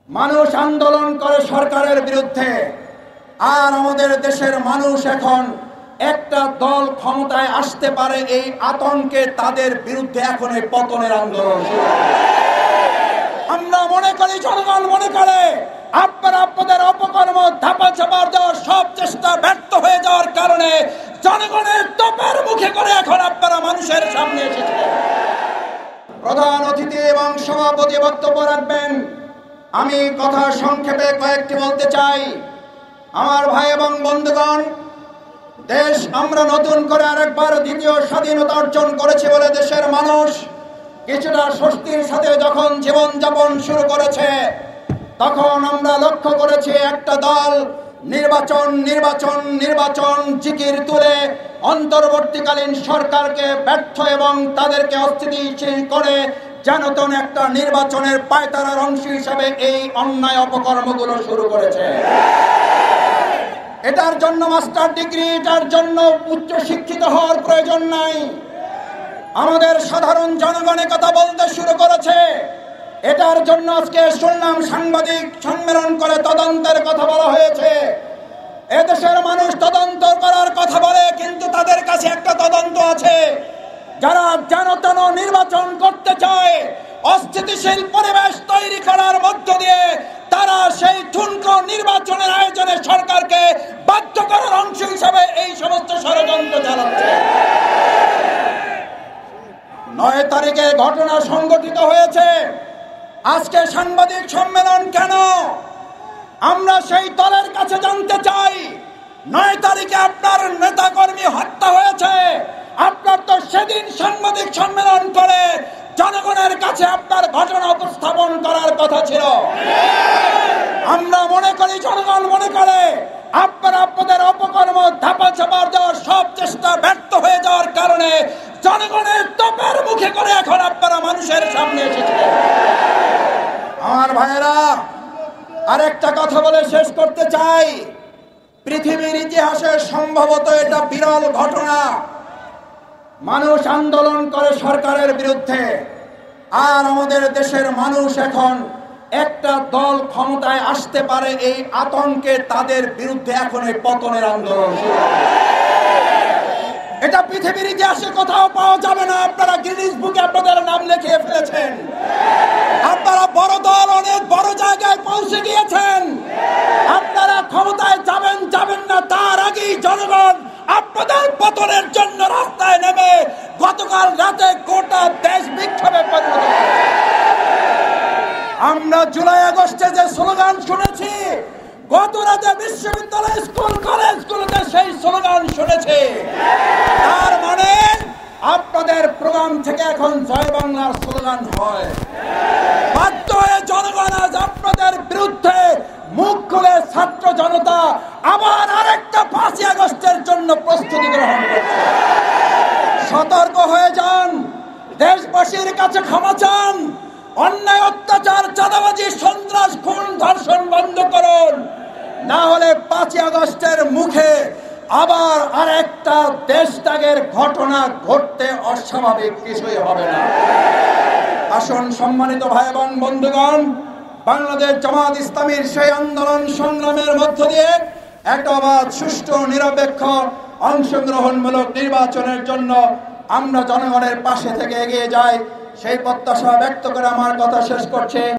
মানুষ আন্দোলন করে সরকারের বিরুদ্ধে, আর আমাদের দেশের মানুষ এখন একটা দল ক্ষমতায় আসতে পারে এই আতঙ্কে তাদের বিরুদ্ধে এখন এই পতনের আন্দোলন। আমরা মনে করি, জনগণ মনে করে আপনারা আপনাদের অপকর্ম ধাপা চাপার দেওয়ার সব চেষ্টা ব্যর্থ হয়ে যাওয়ার কারণে জনগণের তোপের মুখে করে এখন আপনারা মানুষের সামনে এসেছেন। প্রধান অতিথি এবং সভাপতি বক্তব্য রাখবেন। আমি কথা সংক্ষেপে কয়েকটি বলতে চাই। আমার ভাই এবং বন্ধুগণ, দেশ আমরা নতুন করে আরেকবার দ্বিতীয় স্বাধীনতা অর্জন করেছি বলে দেশের মানুষ কিছুটা স্বস্তির সাথে যখন জীবনযাপন শুরু করেছে, তখন আমরা লক্ষ্য করেছি একটা দল নির্বাচন নির্বাচন নির্বাচন জিকির তুলে অন্তর্বর্তীকালীন সরকারকে ব্যর্থ এবং তাদেরকে অস্থিতিশীল করে যেনতন একটা নির্বাচনের পায়তারার অংশ হিসাবে এই অন্যায় অপকর্মগুলো শুরু করেছে। এটার জন্য মাস্টার ডিগ্রি, এটার জন্য উচ্চ শিক্ষিত হওয়ার প্রয়োজন নাই। আমাদের সাধারণ জনগণ কথা বলতে শুরু করেছে। এটার জন্য আজকে শুনলাম সাংবাদিক সম্মেলন করে তদন্তের কথা বলা হয়েছে। এদেশের মানুষ তদন্ত করার কথা বলে, কিন্তু তাদের কাছে একটা তদন্ত আছে। যারা যেন তেন নির্বাচন করতে চায়, অস্থিতিশীল পরিবেশ তৈরি করার মধ্য দিয়ে তারা সেই ঠুনকো নির্বাচনের আয়োজনে সরকারকে বাধ্য করার অংশ হিসাবে এই সমস্ত ষড়যন্ত্র চালাচ্ছে। 9 তারিখে ঘটনা সংঘটিত হয়েছে। আজকে সাংবাদিক সম্মেলন কেন? আমরা সেই দলের কাছে জানতে চাই, 9 তারিখে আপনার নেতাকর্মী হত্যা হয়েছে, আপনার তো সেদিন সাংবাদিক সম্মেলন করে জনগণের কাছে আপনার ঘটনা উপস্থাপন করার কথা ছিল। আমরা মনে করি, জনগণ মনে করে আপনারা আপনাদের অপকর্ম ধাপা চাপার দেওয়ার সব চেষ্টা ব্যর্থ হয়ে যাওয়ার কারণে জনগণের তোপের মুখে করে এখন আপনারা মানুষের সামনে এসেছেন। আমার ভাইয়েরা, আরেকটা কথা বলে শেষ করতে চাই। পৃথিবীর ইতিহাসে সম্ভবত এটা বিরল ঘটনা। মানুষ আন্দোলন করে সরকারের বিরুদ্ধে, আর আমাদের দেশের মানুষ এখন একটা দল ক্ষমতায় আসতে পারে এই আতঙ্কে তাদের বিরুদ্ধে এখন এই পতনের আন্দোলন। এটা পৃথিবীর ইতিহাসে কোথাও পাওয়া যাবে না। আপনারা গিনেস বুকে আপনাদের নাম লিখিয়ে ফেলেছেন। আপনারা বড় দল, অনেক বড় জায়গায় পৌঁছে গিয়েছেন। আপনারা ক্ষমতায় যাবেন যাবেন না তার আগেই জনগণ আপনাদের পতনের জন্য রাস্তায় নেমে গতকাল রাতে গোটা দেশ বিক্ষোভে পরিণত হয়েছে। আমরা জুলাই আগস্টে যে স্লোগান শুনেছি, গত রাতে বিশ্ববিদ্যালয়, স্কুল, কলেজগুলোতে সেই স্লোগান শুনেছি। তার মানে আপনাদের প্রোগ্রাম থেকে এখন জয় বাংলার স্লোগান হয়। বাধ্য হয়ে জনগণ আজ আপনাদের বিরুদ্ধে মুখ খুলে ছাত্র জনতা আবার আরেকটা 5ই আগস্টের জন্য প্রস্তুতি গ্রহণ করছে। সতর্ক হয়ে যান, দেশবাসীর কাছে ক্ষমা চান। অন্যায়, অত্যাচার, চাঁদাবাজি, সন্ত্রাস, খুন, ধর্ষণ বন্ধ করুন, না হলে 5ই আগস্টের মুখে আবার আরেকটা দেশত্যাগের ঘটনা ঘটতে অস্বাভাবিক কিছুই হবে না। আসুন সম্মানিত ভাই এবং বন্ধুগণ, বাংলাদেশ জামাত ইসলামীর সেই আন্দোলন সংগ্রামের মধ্য দিয়ে একটা অবাধ, সুষ্ঠু, নিরপেক্ষ, অংশগ্রহণমূলক নির্বাচনের জন্য আমরা জনগণের পাশে থেকে এগিয়ে যাই, সেই প্রত্যাশা ব্যক্ত করে আমার কথা শেষ করছে।